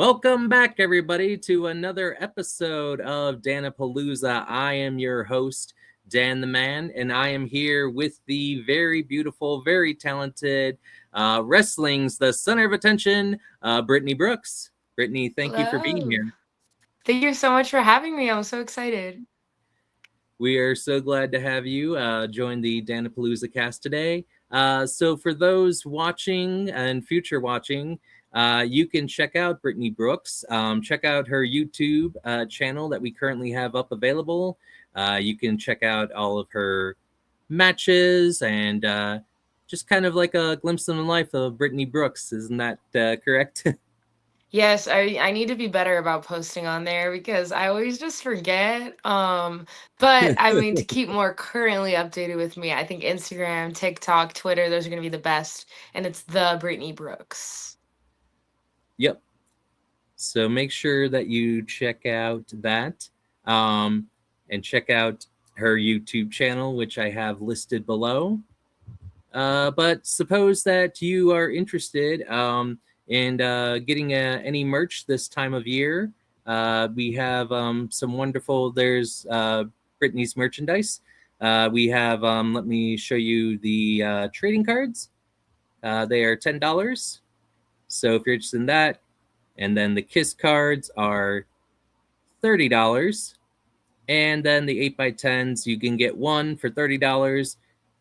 Welcome back, everybody, to another episode of Dan-A-Plooza. I am your host, Dan the Man, and I am here with the very beautiful, very talented wrestling's the center of attention, Brittnie Brooks. Brittnie, thank you for being Hello. here. Thank you so much for having me. I'm so excited. We are so glad to have you join the Dan-A-Plooza cast today. So for those watching and future watching, you can check out Brittnie Brooks. Check out her YouTube channel that we currently have up available. You can check out all of her matches and just kind of like a glimpse in the life of Brittnie Brooks. Isn't that correct? Yes, I need to be better about posting on there because I always just forget. But I mean to keep more currently updated with me, I think Instagram, TikTok, Twitter, those are gonna be the best. And it's the Brittnie Brooks. Yep. So make sure that you check out that um, and check out her YouTube channel, which I have listed below. But suppose that you are interested in getting any merch this time of year. We have some wonderful, there's Brittnie's merchandise. We have, let me show you the trading cards. They are $10. So if you're interested in that, and then the Kiss cards are $30. And then the 8x10s, you can get one for $30,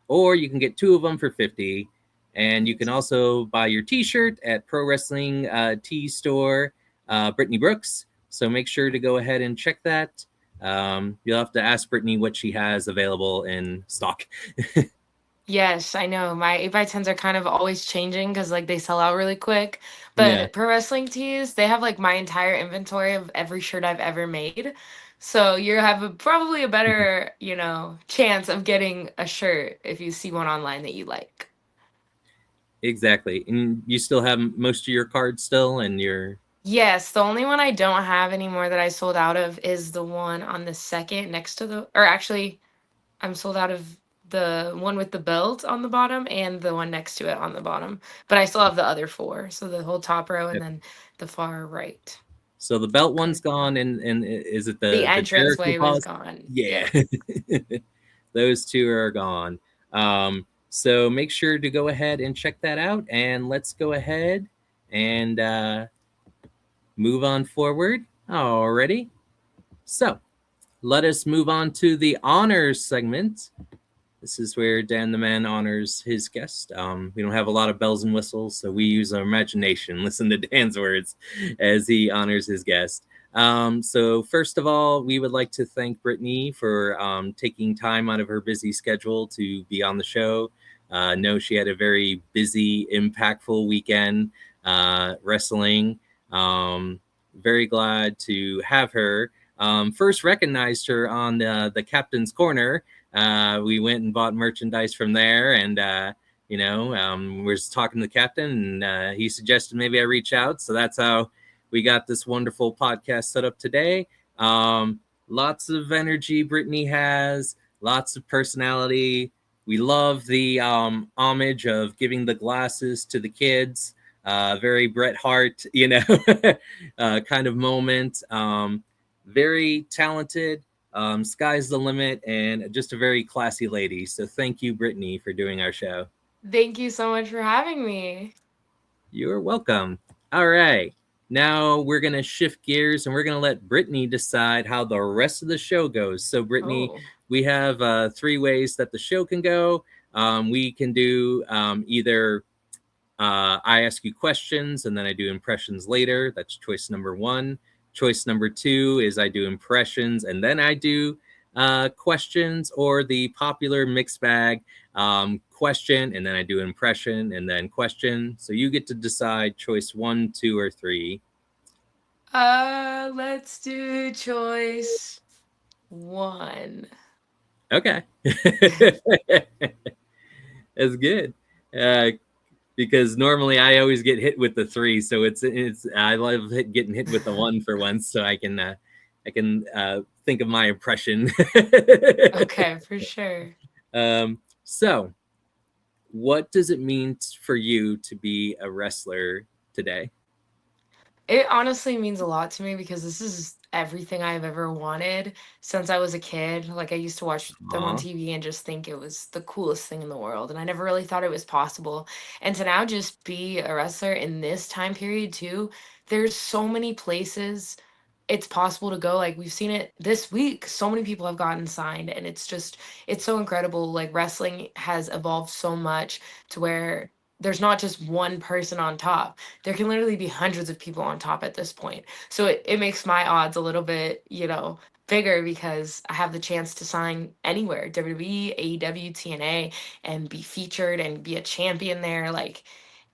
or you can get two of them for $50. And you can also buy your t-shirt at Pro Wrestling Tee Store, Brittnie Brooks. So make sure to go ahead and check that. You'll have to ask Brittnie what she has available in stock. Yes, I know. My 8x10s are kind of always changing because like they sell out really quick. Yeah, But Pro Wrestling Tees, they have like my entire inventory of every shirt I've ever made. So you have probably a better, chance of getting a shirt if you see one online that you like. exactly. And you still have most of your cards still, and your Yes, the only one I don't have anymore that I sold out of is the one on the second next to or actually, I'm sold out of the one with the belt on the bottom and the one next to it on the bottom. But I still have the other four. So the whole top row and then the far right. so the belt one's Correct. gone, and is it The the Jericho entranceway was policy? gone. Yeah, Yep. those two are gone. So make sure to go ahead and check that out, and let's go ahead and move on forward. Already. So let us move on to the honors segment. This is where Dan the Man honors his guest. We don't have a lot of bells and whistles, so we use our imagination. Listen to Dan's words as he honors his guest. So first of all, we would like to thank Brittnie for taking time out of her busy schedule to be on the show. Know she had a very busy, impactful weekend wrestling. Very glad to have her. First recognized her on the Captain's Corner. We went and bought merchandise from there, and we're just talking to the captain, and he suggested maybe I reach out. So that's how we got this wonderful podcast set up today. Lots of energy Brittnie has, lots of personality. We love the homage of giving the glasses to the kids. Very Bret Hart, kind of moment. Very talented. Sky's the limit, and just a very classy lady. So thank you, Brittnie, for doing our show. Thank you so much for having me. You're welcome. All right. Now we're going to shift gears and we're going to let Brittnie decide how the rest of the show goes. So, Brittnie, Oh. we have three ways that the show can go. We can do either I ask you questions and then I do impressions later. That's choice number one. Choice number two is I do impressions and then I do questions, or the popular mixed bag, question and then I do impression and then question. So you get to decide choice one, two, or three. Let's do choice one. Okay. That's good. Uh, because normally I always get hit with the three, so it's I love getting hit with the one for once, so I can think of my impression. Okay, for sure. So, what does it mean for you to be a wrestler today? It honestly means a lot to me because this is everything I've ever wanted since I was a kid. Like I used to watch them on Aw. TV and just think it was the coolest thing in the world. And I never really thought it was possible. And to now just be a wrestler in this time period too, there's so many places it's possible to go. Like we've seen it this week. So many people have gotten signed and it's just it's so incredible. Like wrestling has evolved so much to where there's not just one person on top. There can literally be hundreds of people on top at this point. So it makes my odds a little bit, bigger because I have the chance to sign anywhere, WWE, AEW, TNA, and be featured and be a champion there. Like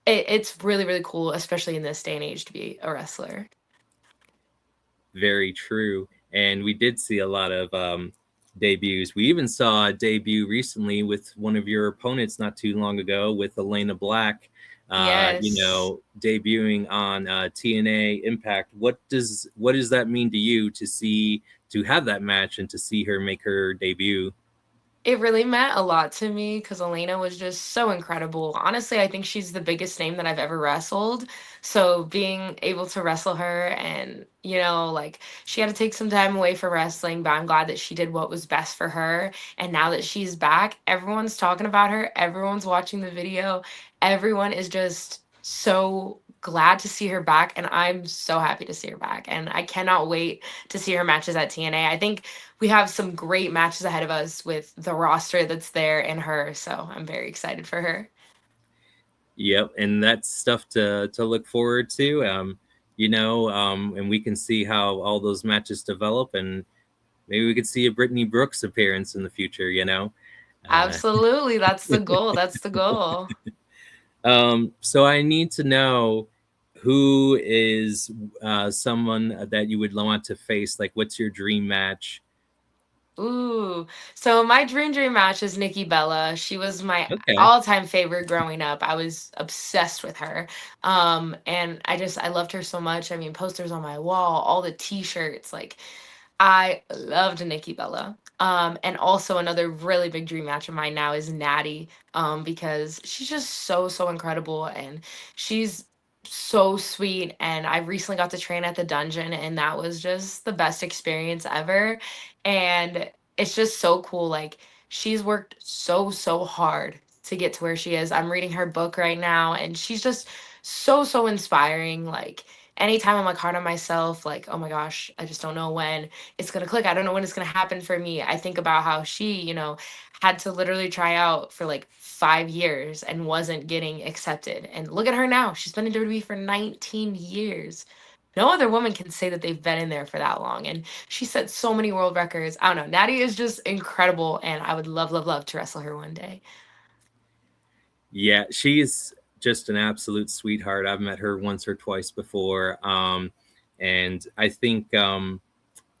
it's really, really cool, especially in this day and age to be a wrestler. Very true. And we did see a lot of debuts. We even saw a debut recently with one of your opponents not too long ago with Elena Black, Yes. debuting on TNA Impact. What does that mean to you to have that match and to see her make her debut? It really meant a lot to me because Elena was just so incredible. Honestly, I think she's the biggest name that I've ever wrestled. So being able to wrestle her and, like she had to take some time away from wrestling, but I'm glad that she did what was best for her. And now that she's back, everyone's talking about her, everyone's watching the video, everyone is just so glad to see her back. And I'm so happy to see her back. And I cannot wait to see her matches at TNA. I think we have some great matches ahead of us with the roster that's there and her. So I'm very excited for her. Yep, and that's stuff to look forward to. And we can see how all those matches develop, and maybe we could see a Brittany Brooks appearance in the future. Uh, Absolutely. That's the goal. That's the goal. so I need to know who is someone that you would want to face. Like, what's your dream match? Ooh. So my dream match is Nikki Bella. She was my Okay. all-time favorite growing up. I was obsessed with her. And I loved her so much. I mean, posters on my wall, all the t-shirts, like I loved Nikki Bella. And also another really big dream match of mine now is Natty, because she's just so, so incredible and she's so sweet. And I recently got to train at the dungeon, and that was just the best experience ever. And it's just so cool. Like, she's worked so, so hard to get to where she is. I'm reading her book right now, and she's just so, so inspiring. Like, anytime I'm like hard on myself, like, oh my gosh, I just don't know when it's gonna click. I don't know when it's gonna happen for me. I think about how she, had to literally try out for like 5 years and wasn't getting accepted. And look at her now. She's been in WWE for 19 years. No other woman can say that they've been in there for that long. And she set so many world records. I don't know. Natty is just incredible. And I would love, love, love to wrestle her one day. Yeah, she's just an absolute sweetheart. I've met her once or twice before, and I think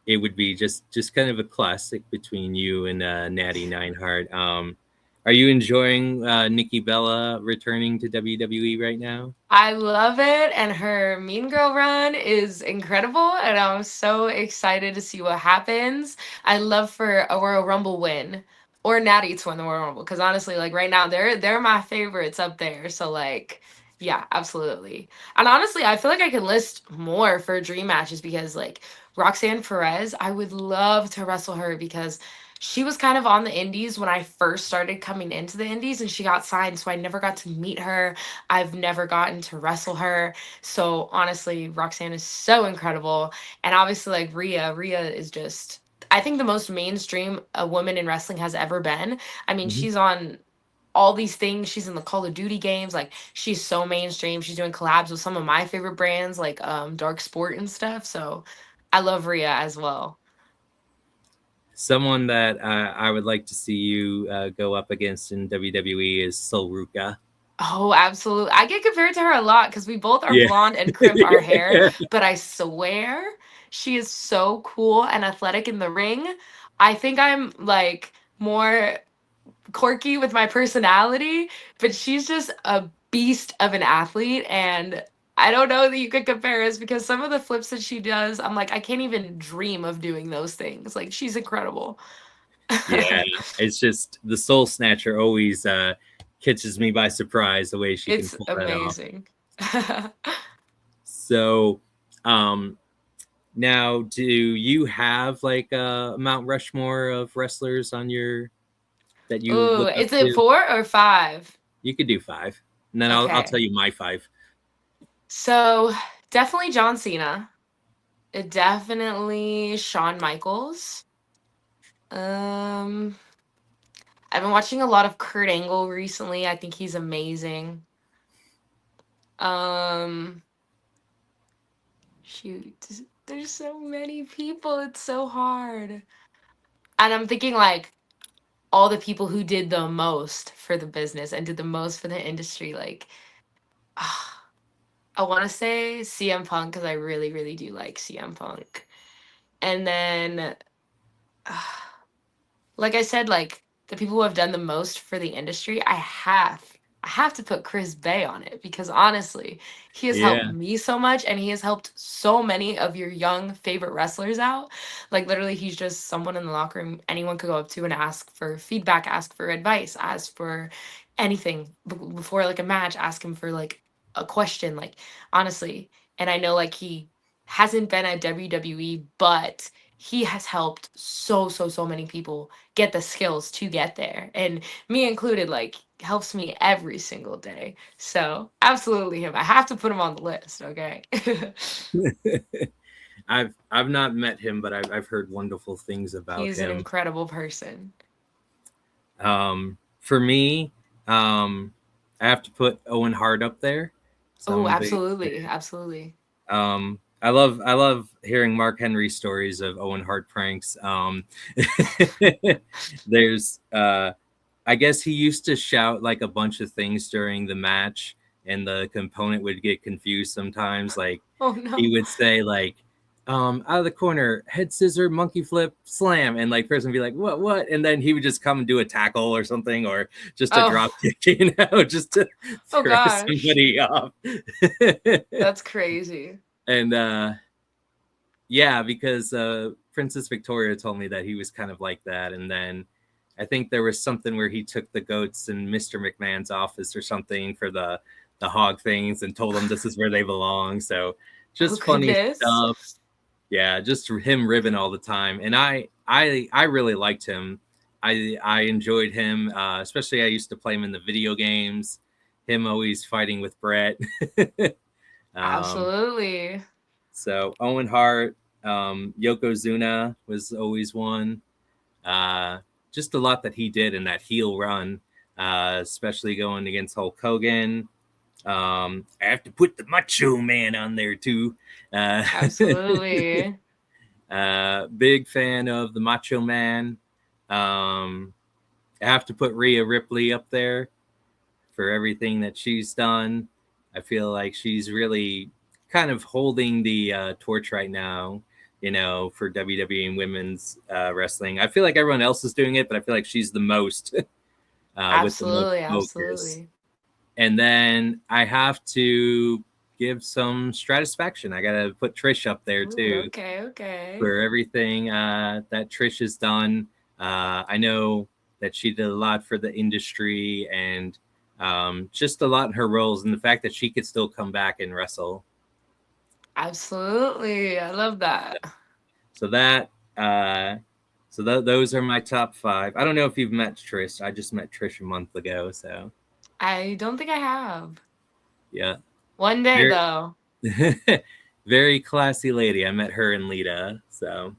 it would be just kind of a classic between you and Natty Neidhart. Are you enjoying Nikki Bella returning to WWE right now? I love it, and her Mean Girl run is incredible, and I'm so excited to see what happens. I love for a Royal Rumble win or Natty to win the Royal Rumble because honestly, like right now, they're my favorites up there. So like, yeah, absolutely. And honestly, I feel like I can list more for dream matches because like Roxanne Perez, I would love to wrestle her because she was kind of on the indies when I first started coming into the indies and she got signed, so I never got to meet her. I've never gotten to wrestle her. So honestly, Roxanne is so incredible. And obviously, like Rhea, Rhea is just, I think, the most mainstream a woman in wrestling has ever been. I mean, Mhm. she's on all these things. She's in the Call of Duty games. Like, she's so mainstream. She's doing collabs with some of my favorite brands, like Dark Sport and stuff. So I love Rhea as well. Someone that I would like to see you go up against in WWE is Sol Ruka. Oh, absolutely. I get compared to her a lot because we both are Yeah. blonde and crimp our hair, but I swear she is so cool and athletic in the ring. I think I'm like more quirky with my personality, but she's just a beast of an athlete. And I don't know that you could compare us because some of the flips that she does, I'm like, I can't even dream of doing those things. Like, she's incredible. Yeah, it's just the Soul Snatcher always catches me by surprise the way she can It's pull that off. amazing. So Um, Now, do you have like a Mount Rushmore of wrestlers on your that you Ooh, look up is it to? 4 or 5? You could do 5, and then I'll tell Okay. you my 5. So, definitely John Cena. Definitely Shawn Michaels. Um, I've been watching a lot of Kurt Angle recently. I think he's amazing. Um, shoot, there's so many people. It's so hard. And I'm thinking like all the people who did the most for the business and did the most for the industry. Like, I want to say CM Punk because I really, really do like CM Punk. And then, like I said, like the people who have done the most for the industry, I have to put Chris Bay on it because honestly, he has helped Yeah. me so much and he has helped so many of your young favorite wrestlers out. Like literally he's just someone in the locker room anyone could go up to and ask for feedback, ask for advice, ask for anything before like a match, ask him for like a question, like honestly. And I know like he hasn't been at WWE, but he has helped so many people get the skills to get there, and me included, like helps me every single day. So absolutely him. I have to put him on the list. Okay. I've not met him, but I've heard wonderful things about He's an him. incredible person. For me, I have to put Owen Hart up there. So Oh, I'm a big absolutely, absolutely. I love hearing Mark Henry stories of Owen Hart pranks. There's I guess he used to shout like a bunch of things during the match, and the component would get confused sometimes. Like Oh he no. would say like, out of the corner, head scissor, monkey flip, slam, and like person would be like, what? And then he would just come and do a tackle or something, or just a Oh. drop kick, just to Oh throw gosh. somebody off. That's crazy. And yeah, because Princess Victoria told me that he was kind of like that, and then I think there was something where he took the goats in Mr. McMahon's office or something for the hog things and told them this is where they belong. So Oh just funny goodness. stuff. Yeah, just him ribbing all the time, and I really liked him. I enjoyed him, especially I used to play him in the video games. Him always fighting with Brett. um, Absolutely. so Owen Hart, Yokozuna was always one. Just a lot that he did in that heel run, especially going against Hulk Hogan. I have to put the Macho Man on there too. Uh, Absolutely. big fan of the Macho Man. Um, I have to put Rhea Ripley up there for everything that she's done. I feel like she's really kind of holding the torch right now, for WWE and women's wrestling. I feel like everyone else is doing it, but I feel like she's the most with the most Absolutely. focus. Absolutely. And then I have to give some Stratisfaction. I got to put Trish up there Ooh, too okay, okay. for everything that Trish has done. I know that she did a lot for the industry and just a lot in her roles, and the fact that she could still come back and wrestle. Absolutely. I love that. So that, those are my top 5. I don't know if you've met Trish. I just met Trish a month ago, so I don't think I have. yeah, One day very, though. very classy lady. I met her and Lita, so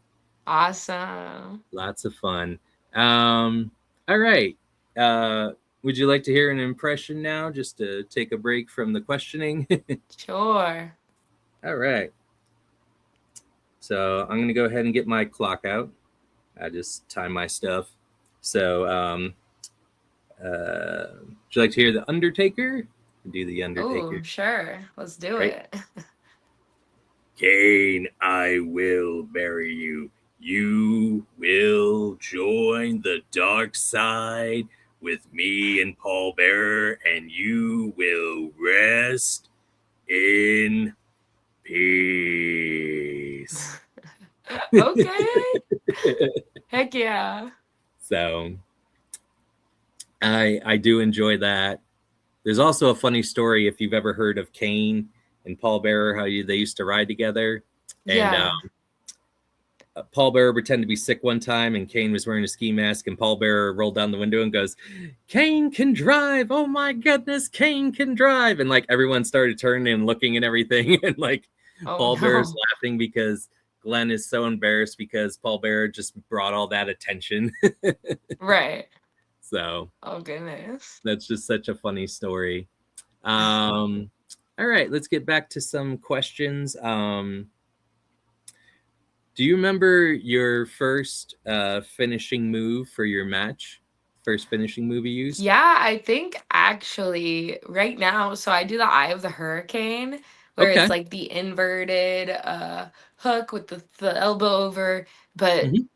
Awesome. lots of fun. All right. Uh, would you like to hear an impression now, just to take a break from the questioning? Sure. All right. So I'm gonna go ahead and get my clock out. I just time my stuff. So, would you like to hear the Undertaker? Do the Undertaker. Oh, sure. Let's do Right. it. Kane, I will bury you. You will join the dark side with me and Paul Bearer, and you will rest in peace. Okay. Heck yeah. So I do enjoy that. There's also a funny story if you've ever heard of Kane and Paul Bearer, how they used to ride together. And Yeah. Paul Bearer pretended to be sick one time, and Kane was wearing a ski mask, and Paul Bearer rolled down the window and goes, "Kane can drive! Oh my goodness, Kane can drive!" And like everyone started turning and looking and everything, and like Oh Paul Bearer's no. laughing because Glenn is so embarrassed because Paul Bearer just brought all that attention. Right. So Oh goodness. that's just such a funny story. Um, all right, let's get back to some questions. Do you remember your first finishing move for your match? First finishing move you used? Yeah, I think actually right now, so I do the Eye of the Hurricane, where it's Okay. like the inverted hook with the elbow over. But Hmm.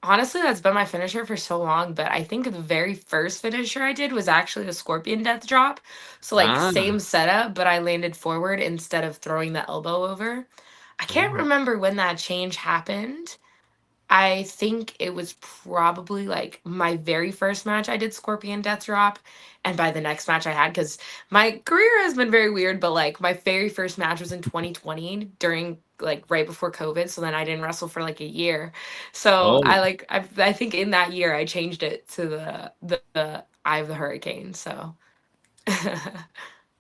honestly, that's been my finisher for so long. But I think the very first finisher I did was actually the Scorpion Death Drop. So like Ah. same setup, but I landed forward instead of throwing the elbow over. I can't Oh. remember when that change happened. I think it was probably like my very first match I did Scorpion Death Drop. And by the next match I had, because my career has been very weird, but like my very first match was in 2020 during like right before COVID. So then I didn't wrestle for like a year. So Oh. I think in that year I changed it to the Eye of the Hurricane. So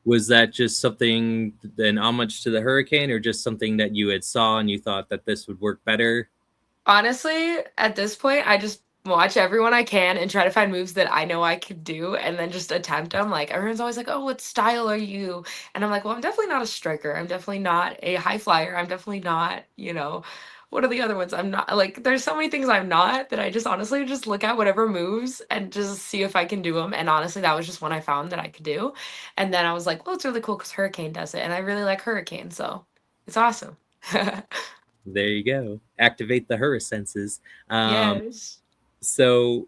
Was that just something, an homage to the hurricane, or just something that you had saw and you thought that this would work better? honestly, at this point, I just watch everyone I can and try to find moves that I know I could do and then just attempt them. Like everyone's always like, "Oh, what style are you?" And I'm like, "Well, I'm definitely not a striker. I'm definitely not a high flyer. I'm definitely not, what are the other ones? I'm not like there's so many things I'm not that I just honestly just look at whatever moves and just see if I can do them. And honestly, that was just one I found that I could do. And then I was like, "Well, it's really cool because Hurricane does it, and I really like Hurricane, so it's awesome." There you go. Activate the hurra senses. Um, Yes. so,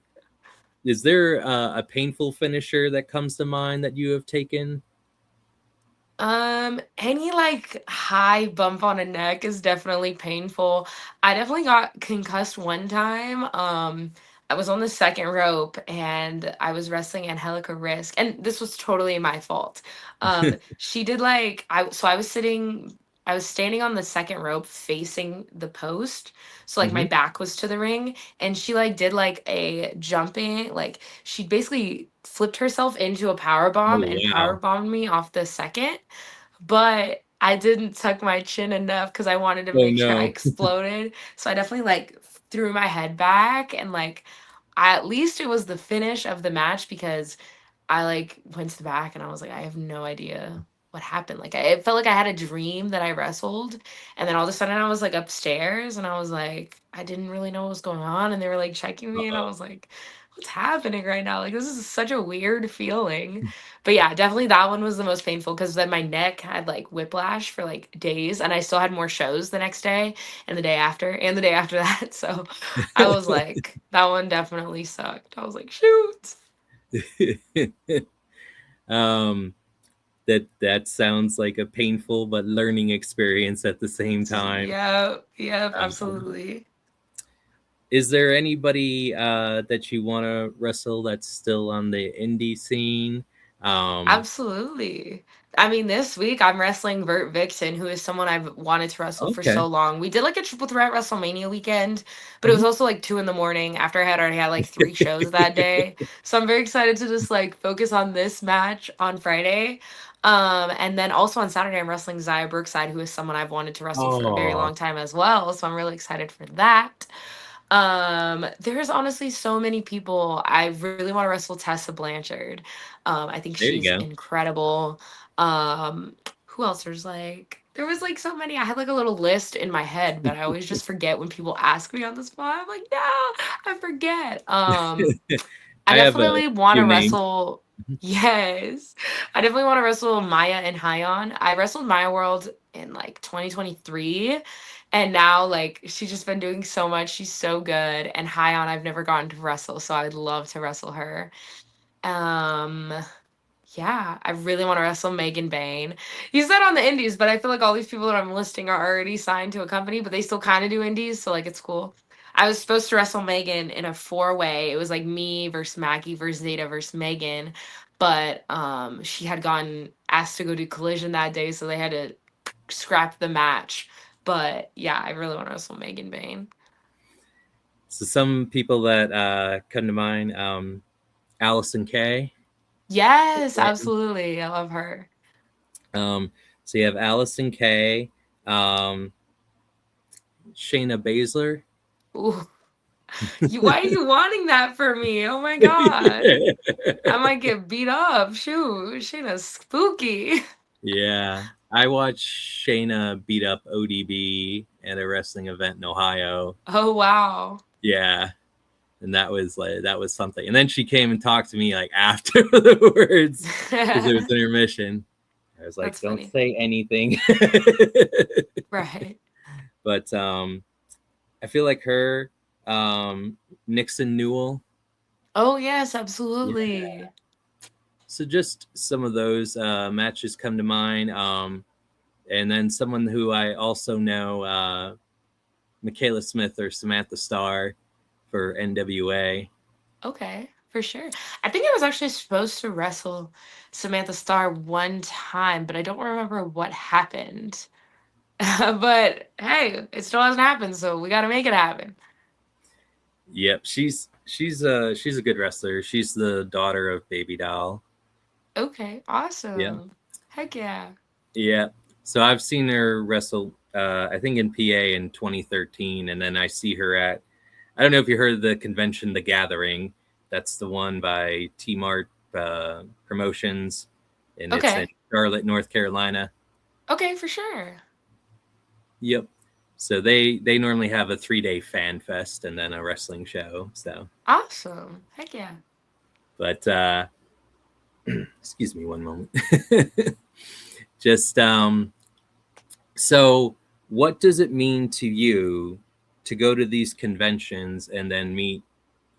is there a painful finisher that comes to mind that you have taken? Any like high bump on a neck is definitely painful. I definitely got concussed one time. I was on the second rope and I was wrestling Angelica Risk, and this was totally my fault. She did like I was standing on the second rope facing the post. So like my Hmm. back was to the ring, and she like did like a jumping, like she basically flipped herself into a power bomb Oh and power wow! bombed me off the second, but I didn't tuck my chin enough because I wanted to Oh make sure I no! exploded. So I definitely like threw my head back and like at least it was the finish of the match because I like went to the back and I was like, I have no idea what happened. Like it felt like I had a dream that I wrestled, and then all of a sudden I was like upstairs and I was like, I didn't really know what was going on, and they were like checking me and I Uh-oh. was like, what's happening right now? Like this is such a weird feeling. But yeah, definitely that one was the most painful because then my neck had like whiplash for like days and I still had more shows the next day and the day after and the day after that. So I was like, that one definitely sucked. I was like, shoot. um, that sounds like a painful but learning experience at the same time. Yeah, yeah, Um, absolutely. is there anybody that you want to wrestle that's still on the indie scene? Um, Absolutely. I mean, this week I'm wrestling Vert Vixen, who is someone I've wanted to wrestle for okay. so long. We did like a triple threat WrestleMania weekend, but it was Mhm. also like 2 in the morning after I had already had like three shows that day. So I'm very excited to just like focus on this match on Friday. And then also on Saturday, I'm wrestling Zaya Brookside, who is someone I've wanted to wrestle for a very Oh, long time as well. So I'm really excited for that. There's honestly so many people. I really want to wrestle Tessa Blanchard. I think there you she's go. incredible. Who else? There was like so many. I had like a little list in my head, but I always just forget when people ask me on the spot. I'm like, no, I forget. I I have a definitely want few to names. wrestle. Yes, I definitely want to wrestle Maya and Hyon. I wrestled Maya World in like 2023, and now like she's just been doing so much. She's so good. And Hyon, I've never gotten to wrestle, so I would love to wrestle her. Um, yeah, I really want to wrestle Megan Bain. You said on the indies, but I feel like all these people that I'm listing are already signed to a company, but they still kind of do indies, so like it's cool. I was supposed to wrestle Megan in a four-way. It was like me versus Maggie versus Zeta versus Megan, but she had gotten asked to go do collision that day, so they had to scrap the match. But yeah, I really want to wrestle Megan Bayne. So some people that come to mind, Allison Kay. Yes, absolutely. I love her. So you have Allison Kay, um, Shayna Baszler. Ooh. Why are you wanting that for me? Oh my god. I might get beat up. Shoot, Shayna's spooky. Yeah, I watched Shayna beat up ODB at a wrestling event in Ohio. Oh wow. Yeah, and that was something. And then she came and talked to me like afterwards because it was intermission. I was like, That's "Don't funny. say anything." Right. But I feel like her, Nixon Newell. Oh yes, Yeah. absolutely. So just some of those matches come to mind. And then someone who I also know, Michaela Smith or Samantha Starr for NWA. Okay, for sure. I think I was actually supposed to wrestle Samantha Starr one time, but I don't remember what happened. But hey, it still hasn't happened, so we got to make it happen. Yep, she's a good wrestler. She's the daughter of Baby Doll. Okay, Yeah, awesome. Heck yeah. yeah. So I've seen her wrestle. I think in PA in 2013, and then I see her at. I don't know if you heard of the convention, The Gathering. That's the one by T Mart Promotions, and it's in Okay. Charlotte, North Carolina. Okay, for sure. Yep. So they normally have a 3-day fan fest and then a wrestling show. So, Awesome. Heck yeah. but excuse me one moment. Just so what does it mean to you to go to these conventions and then meet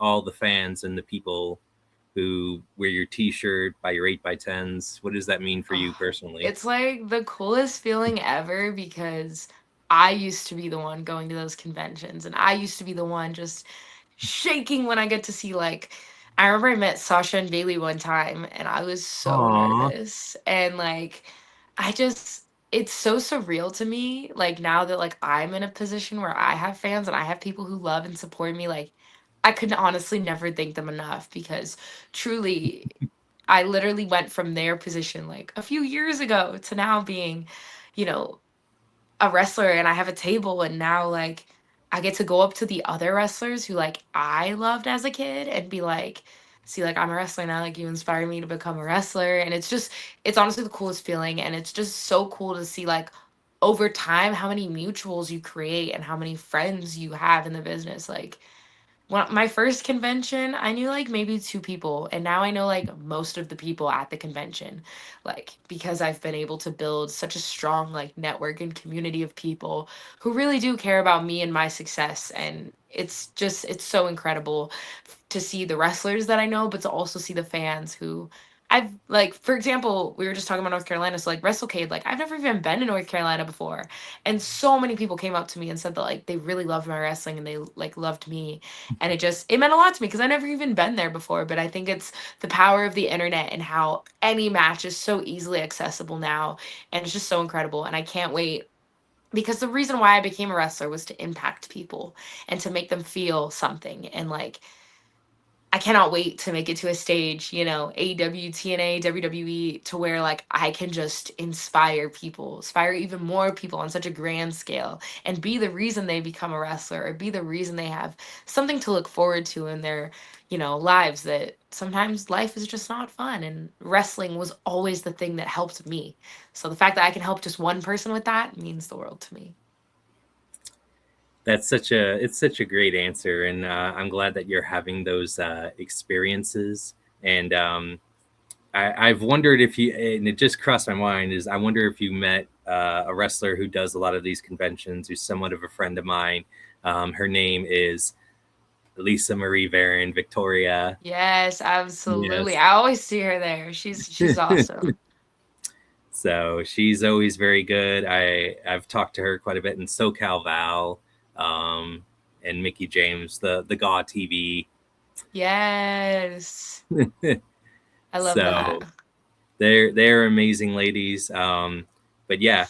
all the fans and the people who wear your t-shirt, buy your 8x10s? What does that mean for you Oh, personally? it's like the coolest feeling ever because I used to be the one going to those conventions and I used to be the one just shaking when I get to see like I remember I met Sasha and Bailey one time and I was so Aw. nervous and like I just it's so surreal to me like now that like I'm in a position where I have fans and I have people who love and support me like I could honestly never thank them enough because truly I literally went from their position like a few years ago to now being, you know, a wrestler and I have a table and now like I get to go up to the other wrestlers who like I loved as a kid and be like, see, like I'm a wrestler now, like you inspired me to become a wrestler. And it's just it's honestly the coolest feeling and it's just so cool to see like over time how many mutuals you create and how many friends you have in the business. Like when my first convention, I knew like maybe two people, and now I know like most of the people at the convention, like because I've been able to build such a strong like network and community of people who really do care about me and my success. And it's so incredible to see the wrestlers that I know, but to also see the fans who I've like, for example, we were just talking about North Carolina. So like WrestleCade, like I've never even been to North Carolina before. And so many people came up to me and said that like they really loved my wrestling and they like loved me and it meant a lot to me because I never even been there before. But I think it's the power of the internet and how any match is so easily accessible now, and it's just so incredible. And I can't wait because the reason why I became a wrestler was to impact people and to make them feel something. And like I cannot wait to make it to a stage, you know, AEW, TNA, WWE, to where like I can just inspire even more people on such a grand scale and be the reason they become a wrestler or be the reason they have something to look forward to in their, you know, lives that sometimes life is just not fun. And wrestling was always the thing that helped me. So the fact that I can help just one person with that means the world to me. That's such a great answer, and I'm glad that you're having those experiences. And I've wondered if you, and it just crossed my mind, is I wonder if you met a wrestler who does a lot of these conventions, who's somewhat of a friend of mine. Her name is Lisa Marie Varon Victoria. Yes, absolutely. Yes. I always see her there. She's awesome. So she's always very good. I've talked to her quite a bit in SoCal Val, and Mickey James, the GAW TV. Yes. I love that. So they're amazing ladies. But yeah,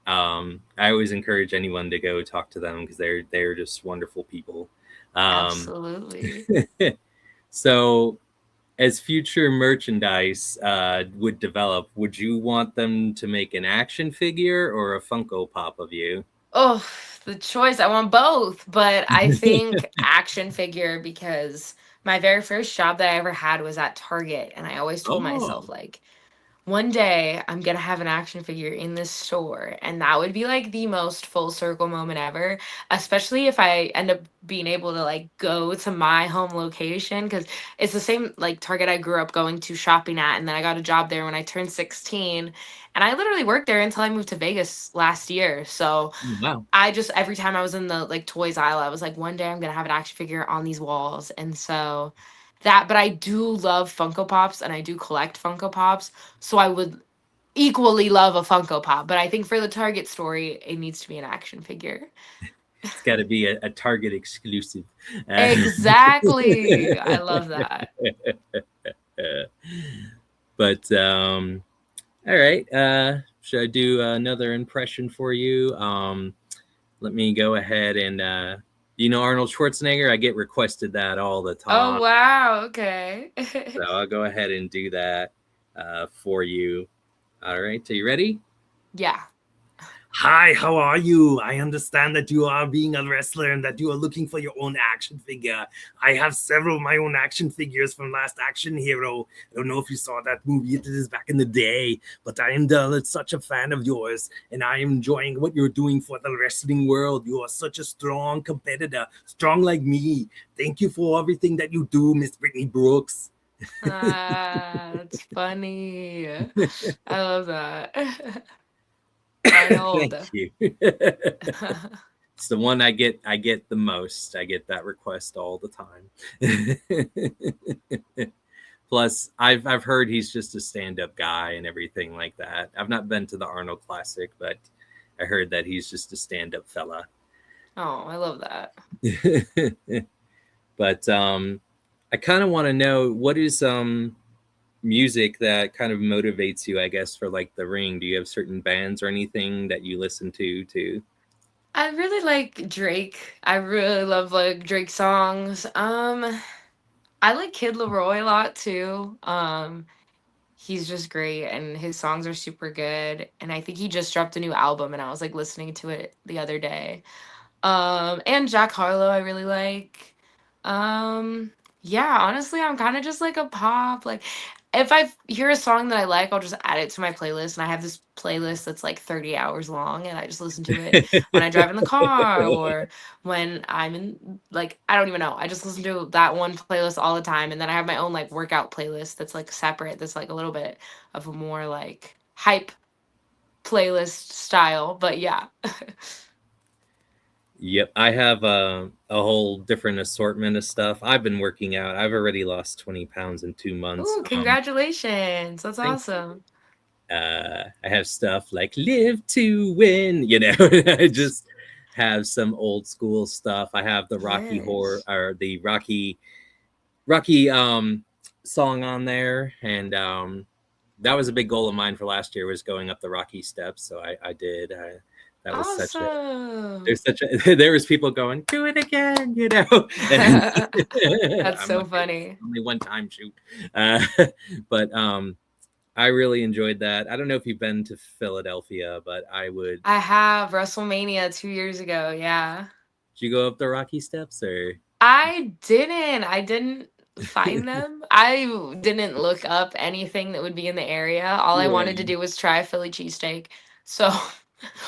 I always encourage anyone to go talk to them because they're just wonderful people. Um, Absolutely. so as future merchandise would develop, would you want them to make an action figure or a Funko Pop of you? Oh, the choice. I want both, but I think action figure because my very first job that I ever had was at Target, and I always told myself Oh, like one day I'm gonna have an action figure in this store, and that would be like the most full circle moment ever, especially if I end up being able to like go to my home location because it's the same like Target I grew up going to shopping at, and then I got a job there when I turned 16, and I literally worked there until I moved to Vegas last year. So wow. I just every time I was in the like toys aisle, I was like, one day I'm gonna have an action figure on these walls. And so that, but I do love Funko Pops and I do collect Funko Pops. So I would equally love a Funko Pop. But I think for the Target story, it needs to be an action figure. It's got to be a Target exclusive. Uh, Exactly. I love that. but all right. Should I do another impression for you? Let me go ahead and Arnold Schwarzenegger. I get requested that all the Oh time, wow, okay. so I'll go ahead and do that for you. All right. Are you ready? Yeah. Hi, how are you? I understand that you are being a wrestler and that you are looking for your own action figure. I have several of my own action figures from Last Action Hero. I don't know if you saw that movie. It is back in the day, but I am such a fan of yours, and I am enjoying what you're doing for the wrestling world. You are such a strong competitor, strong like me. Thank you for everything that you do, Miss Brittnie Brooks. That's funny. I love that. Arnold. Thank you. It's the one I get the most. I get that request all the time. Plus, I've heard he's just a stand-up guy and everything like that. I've not been to the Arnold Classic, but I heard that he's just a stand-up fella. Oh, I love that. But I kind of want to know what is music that kind of motivates you, I guess, for like the ring. Do you have certain bands or anything that you listen to too? I really like Drake. I really love like Drake songs. I like Kid Leroy a lot too. He's just great and his songs are super good. And I think he just dropped a new album and I was like listening to it the other day. And Jack Harlow I really like. Um, yeah, honestly, I'm kind of just like a pop. Like if I hear a song that I like, I'll just add it to my playlist. And I have this playlist that's like 30 hours long and I just listen to it when I drive in the car or when I'm in like I don't even know. I just listen to that one playlist all the time. And then I have my own like workout playlist that's like separate, that's like a little bit of a more like hype playlist style. But yeah. Yep, I have a whole different assortment of stuff. I've been working out. I've already lost 20 pounds in 2 months. Ooh, congratulations. That's Thank awesome. I have stuff like "Live to Win." I just have some old school stuff. I have the Rocky horror Yes. or the Rocky song on there, and that was a big goal of mine for last year was going up the Rocky steps. So I did. That was such a Awesome. there's such a there was people going do it again. And That's I'm so like it was funny. only one time shoot, uh, but I really enjoyed that. I don't know if you've been to Philadelphia, but I would. I have WrestleMania 2 years ago. Yeah. Did you go up the Rocky Steps or? I didn't find them. I didn't look up anything that would be in the area. All I wanted to Yeah. do was try a Philly cheesesteak. So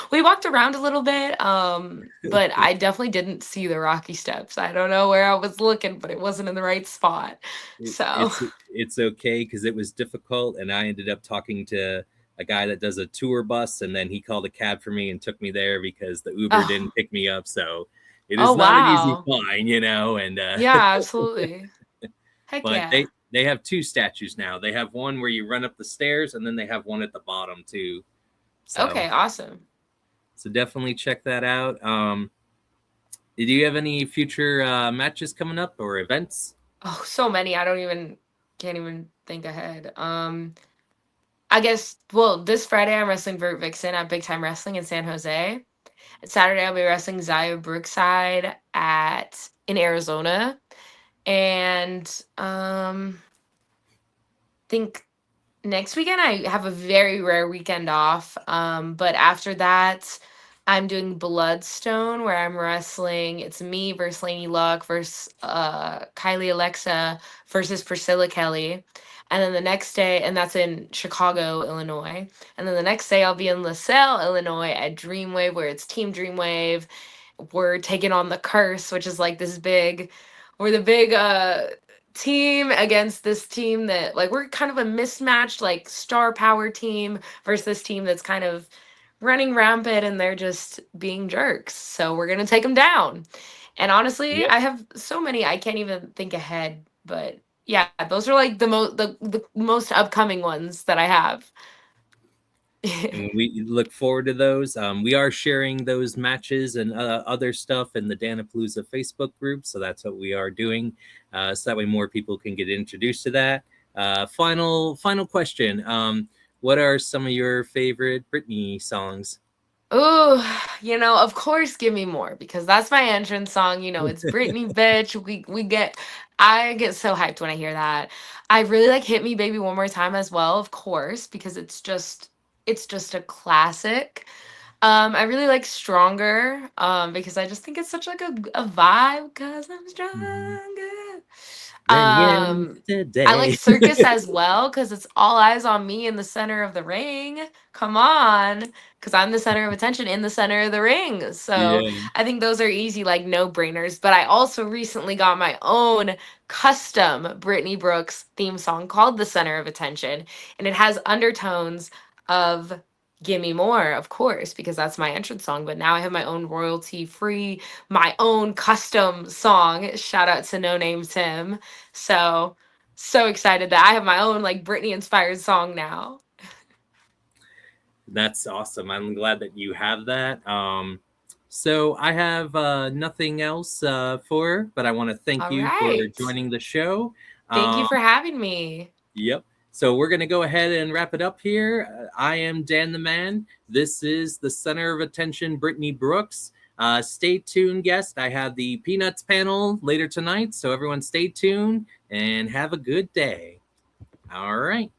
we walked around a little bit, but I definitely didn't see the Rocky Steps. I don't know where I was looking, but it wasn't in the right spot. It, So, it's okay because it was difficult, and I ended up talking to a guy that does a tour bus, and then he called a cab for me and took me there because the Uber oh, didn't pick me up. So it oh is not an easy wow. find. And Yeah, absolutely. Heck but yeah. they have two statues now. They have one where you run up the stairs, and then they have one at the bottom too. So Okay, awesome. definitely check that out. Do you have any future matches coming up or events? Oh, so many. I don't even can't even think ahead. I guess, well, this Friday I'm wrestling Vert Vixen at Big Time Wrestling in San Jose. And Saturday I'll be wrestling Zaya Brookside at in Arizona. And think next weekend I have a very rare weekend off. But after that, I'm doing Bloodstone where I'm wrestling. It's me versus Lainey Luck versus Kylie Alexa versus Priscilla Kelly. And then the next day, and that's in Chicago, Illinois. And then the next day, I'll be in LaSalle, Illinois at Dreamwave, where it's Team Dreamwave. We're taking on the Curse, which is like this big, we're the big team against this team that like we're kind of a mismatched like star power team versus this team that's kind of running rampant and they're just being jerks. So we're gonna take them down. And honestly, Yep. I have so many I can't even think ahead. But yeah, those are like the most upcoming ones that I have. And we look forward to those. We are sharing those matches and other stuff in the Dan-A-Plooza Facebook group, so that's what we are doing. So that way more people can get introduced to that. Final question. What are some of your favorite Brittnie songs? Oh, of course, give me more because that's my entrance song. It's Brittany, bitch. I get so hyped when I hear that. I really like "Hit Me, Baby, One More Time" as well, of course, because it's just a classic. I really like "Stronger," because I just think it's such like a vibe. Cause I'm Mhm. stronger. Than Um, I like yesterday. circus as well because it's all eyes on me in the center of the ring. Come on, because I'm the center of attention in the center of the ring. So Yeah. I think those are easy, like no brainers. But I also recently got my own custom Brittany Brooks theme song called "The Center of Attention," and it has undertones of "Gimme More," of course, because that's my entrance song. But now I have my own royalty free, my own custom song. Shout out to No Name Tim. So excited that I have my own like Britney inspired song now. That's awesome. I'm glad that you have that. So I have nothing else but I want to thank All you for right. joining the show. Thank you Um, for having me. yep. So we're going to go ahead and wrap it up here. I am Dan the Man. This is the center of attention, Brittany Brooks. Stay tuned, guest. I have the Peanuts panel later tonight. So everyone stay tuned and have a good day. All right.